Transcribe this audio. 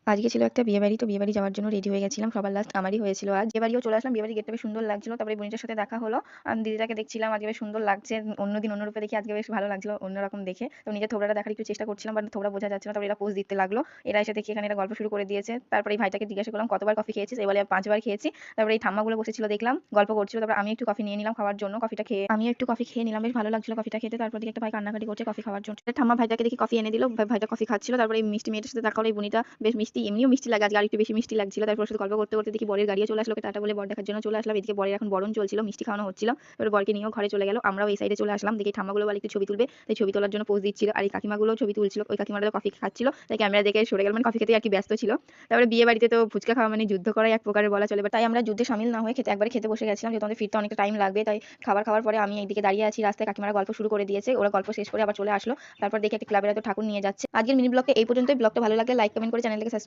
আজকে ছিল একটা বিয়েবাড়ি। তো বিয়েবাড়ি যাওয়ার জন্য রেডি হয়ে গেছিলাম। সবার লাস্ট আমারই হয়েছিল আজ। বিয়েবাড়িও চলে আসলাম। বিয়েবাড়ির গেটটা বেশ সুন্দর লাগছিল। তারপরে এই বোনটার সাথে দেখা হলো। দিদিটাকে দেখছিলাম। আজকে বেশ সুন্দর লাগছে। অন্যদিন অন্য রূপে দেখি আজকে বেশ ভালো লাগছিল। অন্যরকম দেখে। তো নিজের থোবড়াটা দেখার একটু চেষ্টা করছিলাম। বাট থোবড়া বোঝা যাচ্ছে না। তারপরে এরা পোজ দিতে লাগলো। এরা এসে দেখি এখানে এরা গল্প শুরু করে দিয়েছে। তারপরে এই ভাইটাকে জিজ্ঞাসা করলাম, "কতবার কফি খেয়েছিস?" এই বলে, "5 বার খেয়েছি।" তারপরে এই ঠাম্মাগুলো বসেছিল দেখলাম, গল্প করছিল। তারপর আমি একটু কফি নিয়ে নিলাম খাওয়ার জন্য। কফিটা খেয়ে আমিও একটু কফি খেয়ে নিলাম। বেশ ভালো লাগছিল কফিটা খেতে। তারপর দেখি একটা ভাই কান্নাকাটি করছে কফি খাওয়ার জন্য। ঠাম্মা ভাইটাকে দেখি কফি এনে দিল। ভাইটা কফি খাচ্ছিল। তারপরে এই মিষ্টি মেয়েটার সাথে দেখা হলো। এই বুনিটা বেশ মিষ্টি, এমনিও মিষ্টি লাগে, আজকে আরেকটু বেশি মিষ্টি লাগছিল। তারপর ওর সাথে গল্প করতে করতে দেখি বরের গাড়িও চলে আসলো। ওকে টাটা বলে বর দেখার জন্য চলে আসলাম। এদিকে বরের এখন বরণ চলছিল, মিষ্টি খাওয়ানো হচ্ছিল। এবার বরকে নিয়েও ঘরে চলে গেল। আমরাও এই সাইডে চলে আসলাম। দেখি ঠাম্মাগুলো বলে একটু ছবি তুলবে, তাই ছবি তোলার জন্য পোজ দিচ্ছিল। আর এই কাকিমাগুলো ছবি তুলছিল। ওই কাকিমাটা তো কফি খাচ্ছিল, তাই ক্যামেরা দেখে সরে গেল, মানে কফি খেতে আর কি ব্যস্ত ছিল। তারপরে বিয়ে বাড়িতে তো ফুচকা খাওয়া মানে যুদ্ধ করাই এক প্রকারের বলা চলে। তাই আমরা যুদ্ধে সামিল না হয়ে একবারে খেতে বসে গেছিলাম, যেহেতু আমাদের ফিরতে অনেকটা টাইম লাগবে। তাই খাবার খাওয়ার পরে আমি এইদিকে দাঁড়িয়ে আছি রাস্তায়, কাকিমারা গল্প শুরু করে দিয়েছে। ওরা গল্প শেষ করে আবার চলে আসলো। তারপর দেখি একটা ক্লাবের হয়তো ঠাকুর নিয়ে যাচ্ছে। আজকের মিনি ব্লগটা এই পর্যন্তই। ব্লগটা ভালো লাগলে লাইক কমেন্ট করে চ্যানেলটাকে সাবস্ক্রাইব